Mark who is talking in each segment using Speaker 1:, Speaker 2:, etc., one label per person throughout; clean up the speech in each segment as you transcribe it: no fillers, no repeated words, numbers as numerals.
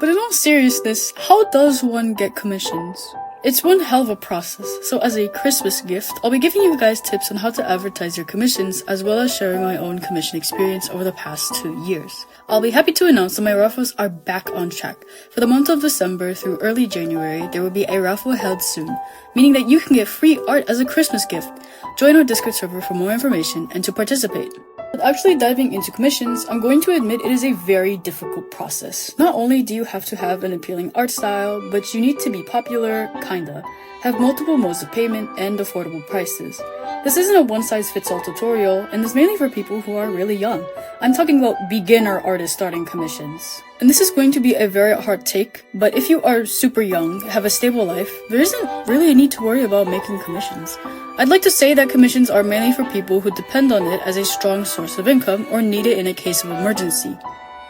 Speaker 1: But in all seriousness, how does one get commissions? It's one hell of a process, so as a Christmas gift, I'll be giving you guys tips on how to advertise your commissions as well as sharing my own commission experience over the past 2 years. I'll be happy to announce that my raffles are back on track. For the month of December through early January, there will be a raffle held soon, meaning that you can get free art as a Christmas gift. Join our Discord server for more information and to participate. But actually diving into commissions, I'm going to admit it is a very difficult process. Not only do you have to have an appealing art style, but you need to be popular, kinda, have multiple modes of payment, and affordable prices. This isn't a one-size-fits-all tutorial, and is mainly for people who are really young. I'm talking about beginner artist starting commissions. And this is going to be a very hard take, but if you are super young, have a stable life, there isn't really a need to worry about making commissions. I'd like to say that commissions are mainly for people who depend on it as a strong source of income or need it in a case of emergency.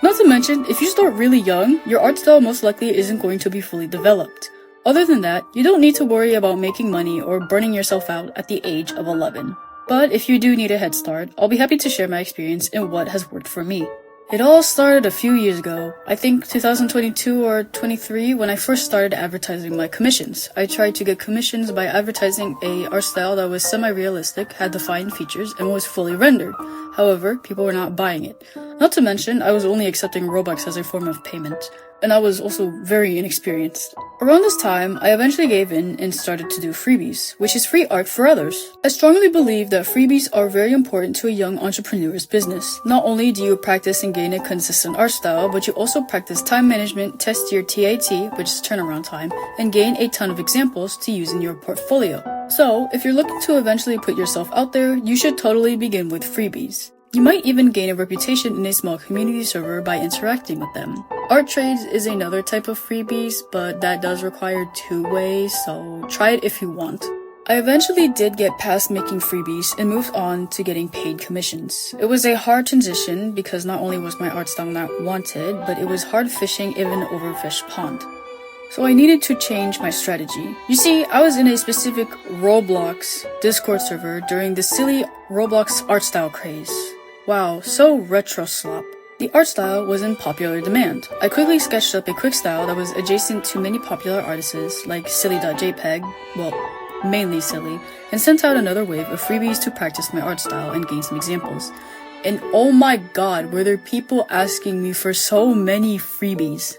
Speaker 1: Not to mention, if you start really young, your art style most likely isn't going to be fully developed. Other than that, you don't need to worry about making money or burning yourself out at the age of 11. But if you do need a head start, I'll be happy to share my experience and what has worked for me. It all started a few years ago, I think 2022 or 23 when I first started advertising my commissions. I tried to get commissions by advertising a art style that was semi-realistic, had defined features, and was fully rendered. However, people were not buying it. Not to mention, I was only accepting Robux as a form of payment, and I was also very inexperienced. Around this time, I eventually gave in and started to do freebies, which is free art for others. I strongly believe that freebies are very important to a young entrepreneur's business. Not only do you practice and gain a consistent art style, but you also practice time management, test your TAT, which is turnaround time, and gain a ton of examples to use in your portfolio. So, if you're looking to eventually put yourself out there, you should totally begin with freebies. You might even gain a reputation in a small community server by interacting with them. Art trades is another type of freebies, but that does require 2 ways, so try it if you want. I eventually did get past making freebies and moved on to getting paid commissions. It was a hard transition because not only was my art style not wanted, but it was hard fishing in an overfished pond. So I needed to change my strategy. You see, I was in a specific Roblox Discord server during the silly Roblox art style craze. Wow, so retro slop. The art style was in popular demand. I quickly sketched up a quick style that was adjacent to many popular artists like silly.jpg, well, mainly silly, and sent out another wave of freebies to practice my art style and gain some examples. And oh my god, were there people asking me for so many freebies.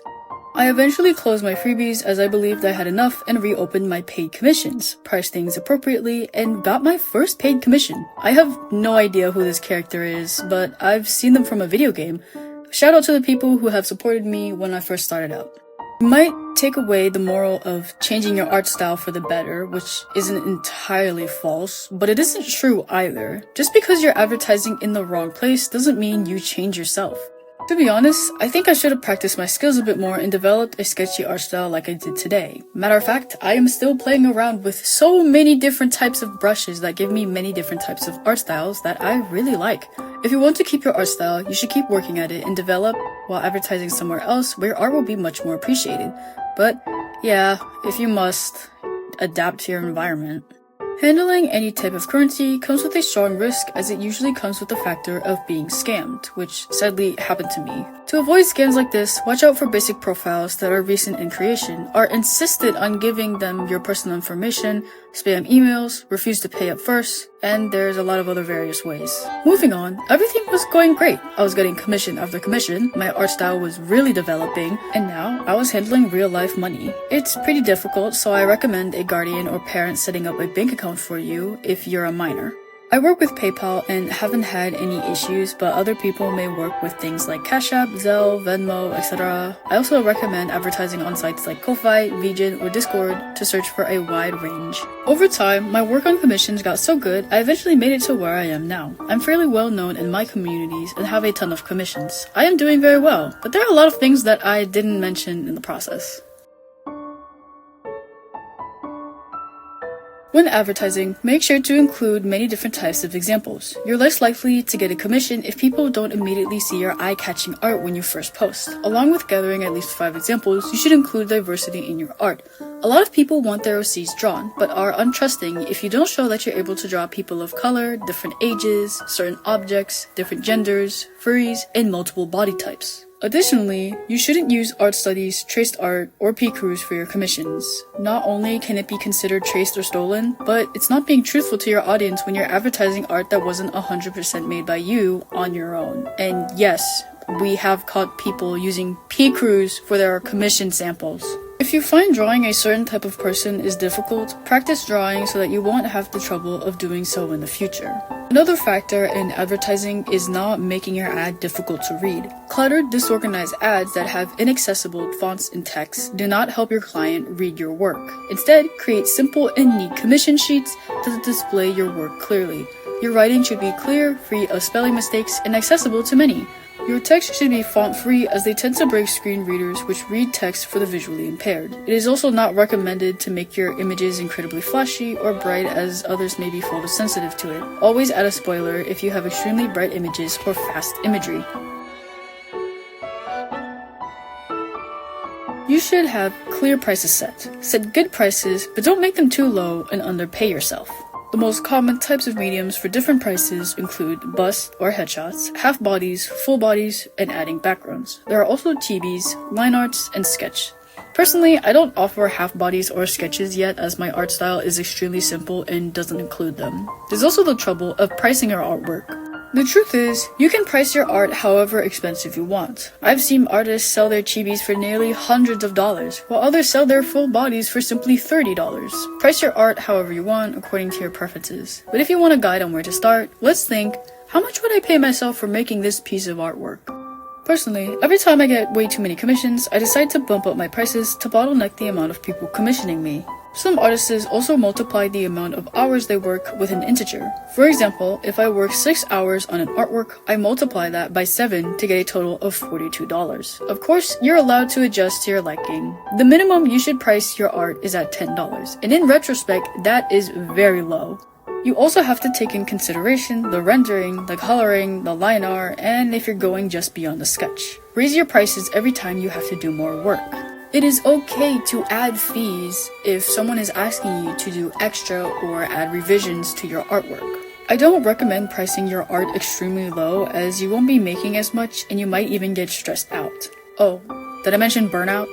Speaker 1: I eventually closed my freebies as I believed I had enough and reopened my paid commissions, priced things appropriately, and got my first paid commission. I have no idea who this character is, but I've seen them from a video game. Shout out to the people who have supported me when I first started out. You might take away the moral of changing your art style for the better, which isn't entirely false, but it isn't true either. Just because you're advertising in the wrong place doesn't mean you change yourself. To be honest, I think I should have practiced my skills a bit more and developed a sketchy art style like I did today. Matter of fact, I am still playing around with so many different types of brushes that give me many different types of art styles that I really like. If you want to keep your art style, you should keep working at it and develop while advertising somewhere else where your art will be much more appreciated. But yeah, if you must, adapt to your environment. Handling any type of currency comes with a strong risk as it usually comes with the factor of being scammed, which sadly happened to me. To avoid scams like this, watch out for basic profiles that are recent in creation, are insistent on giving them your personal information, spam emails, refuse to pay up first, and there's a lot of other various ways. Moving on, everything was going great. I was getting commission after commission, my art style was really developing, and now I was handling real life money. It's pretty difficult, so I recommend a guardian or parent setting up a bank account for you if you're a minor. I work with PayPal and haven't had any issues, but other people may work with things like Cash App, Zelle, Venmo, etc. I also recommend advertising on sites like Ko-Fi, VJin, or Discord to search for a wide range. Over time, my work on commissions got so good, I eventually made it to where I am now. I'm fairly well known in my communities and have a ton of commissions. I am doing very well, but there are a lot of things that I didn't mention in the process. When advertising, make sure to include many different types of examples. You're less likely to get a commission if people don't immediately see your eye-catching art when you first post. Along with gathering at least 5 examples, you should include diversity in your art. A lot of people want their OCs drawn, but are untrusting if you don't show that you're able to draw people of color, different ages, certain objects, different genders, furries, and multiple body types. Additionally, you shouldn't use art studies, traced art, or P-crews for your commissions. Not only can it be considered traced or stolen, but it's not being truthful to your audience when you're advertising art that wasn't 100% made by you on your own. And yes, we have caught people using P-crews for their commission samples. If you find drawing a certain type of person is difficult, practice drawing so that you won't have the trouble of doing so in the future. Another factor in advertising is not making your ad difficult to read. Cluttered, disorganized ads that have inaccessible fonts and text do not help your client read your work. Instead, create simple and neat commission sheets to display your work clearly. Your writing should be clear, free of spelling mistakes, and accessible to many. Your text should be font-free as they tend to break screen readers which read text for the visually impaired. It is also not recommended to make your images incredibly flashy or bright as others may be photosensitive to it. Always add a spoiler if you have extremely bright images or fast imagery. You should have clear prices set. Set good prices, but don't make them too low and underpay yourself. The most common types of mediums for different prices include bust or headshots, half bodies, full bodies, and adding backgrounds. There are also TBs, line arts, and sketch. Personally, I don't offer half bodies or sketches yet as my art style is extremely simple and doesn't include them. There's also the trouble of pricing your artwork. The truth is, you can price your art however expensive you want. I've seen artists sell their chibis for nearly hundreds of dollars, while others sell their full bodies for simply $30. Price your art however you want according to your preferences. But if you want a guide on where to start, let's think, how much would I pay myself for making this piece of artwork? Personally, every time I get way too many commissions, I decide to bump up my prices to bottleneck the amount of people commissioning me. Some artists also multiply the amount of hours they work with an integer. For example, if I work 6 hours on an artwork, I multiply that by 7 to get a total of $42. Of course, you're allowed to adjust to your liking. The minimum you should price your art is at $10, and in retrospect, that is very low. You also have to take in consideration the rendering, the coloring, the line art, and if you're going just beyond the sketch. Raise your prices every time you have to do more work. It is okay to add fees if someone is asking you to do extra or add revisions to your artwork. I don't recommend pricing your art extremely low as you won't be making as much and you might even get stressed out. Oh, did I mention burnout?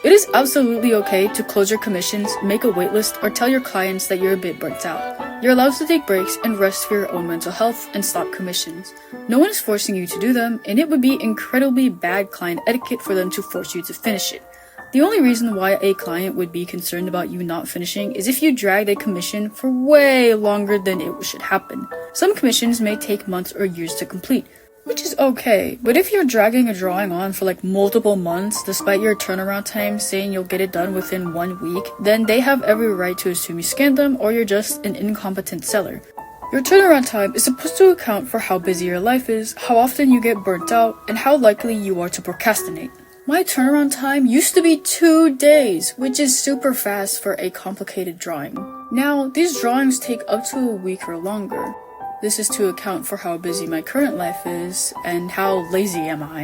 Speaker 1: It is absolutely okay to close your commissions, make a waitlist, or tell your clients that you're a bit burnt out. You're allowed to take breaks and rest for your own mental health and stop commissions. No one is forcing you to do them, and it would be incredibly bad client etiquette for them to force you to finish it. The only reason why a client would be concerned about you not finishing is if you dragged a commission for way longer than it should happen. Some commissions may take months or years to complete, which is okay, but if you're dragging a drawing on for like multiple months despite your turnaround time saying you'll get it done within 1 week, then they have every right to assume you scammed them or you're just an incompetent seller. Your turnaround time is supposed to account for how busy your life is, how often you get burnt out, and how likely you are to procrastinate. My turnaround time used to be 2 days, which is super fast for a complicated drawing. Now, these drawings take up to a week or longer. This is to account for how busy my current life is and how lazy am I.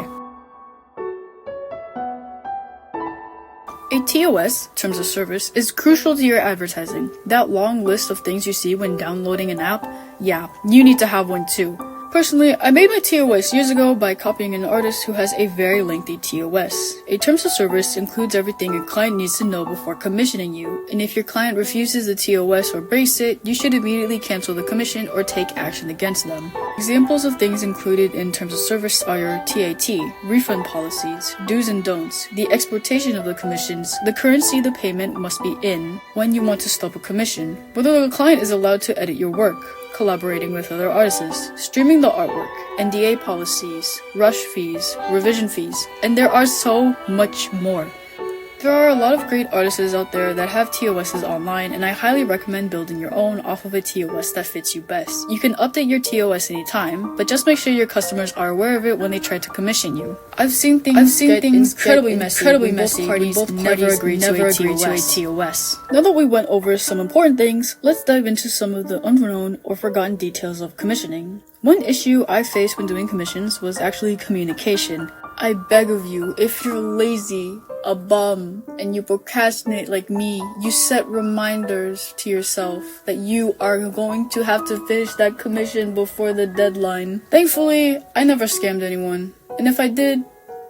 Speaker 1: A TOS, Terms of Service, is crucial to your advertising. That long list of things you see when downloading an app, yeah, you need to have one too. Personally, I made my TOS years ago by copying an artist who has a very lengthy TOS. A Terms of Service includes everything a client needs to know before commissioning you, and if your client refuses the TOS or breaks it, you should immediately cancel the commission or take action against them. Examples of things included in Terms of Service are your TAT, refund policies, do's and don'ts, the exportation of the commissions, the currency the payment must be in, when you want to stop a commission, whether the client is allowed to edit your work, collaborating with other artists, streaming the artwork, NDA policies, rush fees, revision fees, and there are so much more. There are a lot of great artists out there that have TOSs online, and I highly recommend building your own off of a TOS that fits you best. You can update your TOS anytime, but just make sure your customers are aware of it when they try to commission you. I've seen things get incredibly messy when both parties never agree to a TOS. Now that we went over some important things, let's dive into some of the unknown or forgotten details of commissioning. One issue I faced when doing commissions was actually communication. I beg of you, if you're lazy, a bum, and you procrastinate like me, you set reminders to yourself that you are going to have to finish that commission before the deadline. Thankfully, I never scammed anyone, and if I did,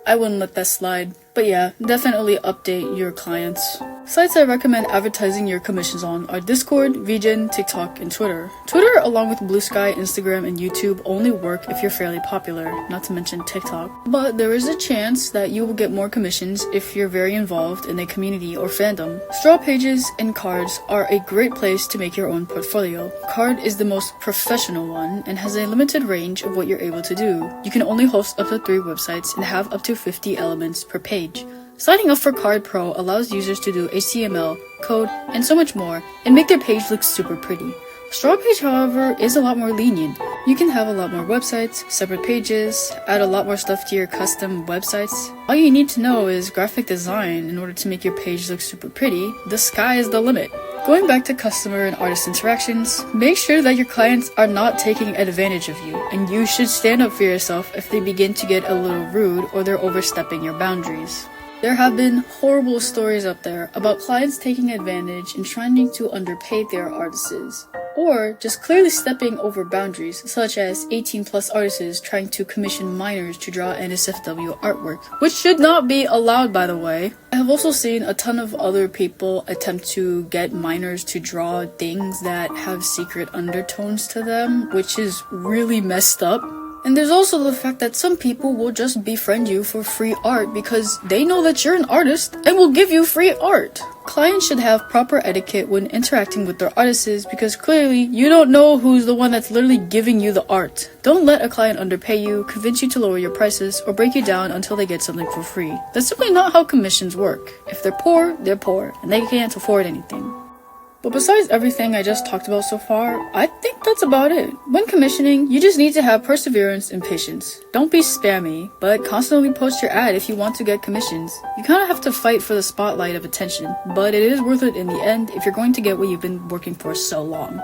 Speaker 1: I wouldn't let that slide. But yeah, definitely update your clients. Sites I recommend advertising your commissions on are Discord, VGen, TikTok, and Twitter. Twitter, along with Blue Sky, Instagram, and YouTube, only work if you're fairly popular, not to mention TikTok. But there is a chance that you will get more commissions if you're very involved in a community or fandom. Straw pages and cards are a great place to make your own portfolio. Card is the most professional one and has a limited range of what you're able to do. You can only host up to 3 websites and have up to 50 elements per page. Signing up for Card Pro allows users to do HTML, code, and so much more, and make their page look super pretty. Straw Page, however, is a lot more lenient. You can have a lot more websites, separate pages, add a lot more stuff to your custom websites. All you need to know is graphic design in order to make your page look super pretty. The sky is the limit. Going back to customer and artist interactions, make sure that your clients are not taking advantage of you, and you should stand up for yourself if they begin to get a little rude or they're overstepping your boundaries. There have been horrible stories out there about clients taking advantage and trying to underpay their artists, or just clearly stepping over boundaries, such as 18+ artists trying to commission minors to draw NSFW artwork, which should not be allowed, by the way. I have also seen a ton of other people attempt to get minors to draw things that have secret undertones to them, which is really messed up. And there's also the fact that some people will just befriend you for free art because they know that you're an artist and will give you free art. Clients should have proper etiquette when interacting with their artists because clearly you don't know who's the one that's literally giving you the art. Don't let a client underpay you, convince you to lower your prices, or break you down until they get something for free. That's simply not how commissions work. If they're poor, and they can't afford anything. But besides everything I just talked about so far, I think that's about it. When commissioning, you just need to have perseverance and patience. Don't be spammy, but constantly post your ad if you want to get commissions. You kind of have to fight for the spotlight of attention, but it is worth it in the end if you're going to get what you've been working for so long.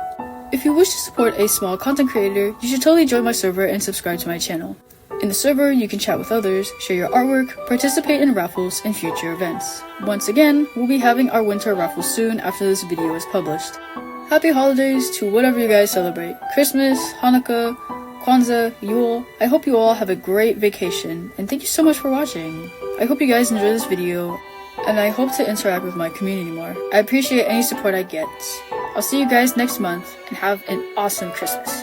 Speaker 1: If you wish to support a small content creator, you should totally join my server and subscribe to my channel. In the server, you can chat with others, share your artwork, participate in raffles and future events. Once again, we'll be having our winter raffles soon after this video is published. Happy holidays to whatever you guys celebrate. Christmas, Hanukkah, Kwanzaa, Yule. I hope you all have a great vacation, and thank you so much for watching. I hope you guys enjoy this video, and I hope to interact with my community more. I appreciate any support I get. I'll see you guys next month, and have an awesome Christmas.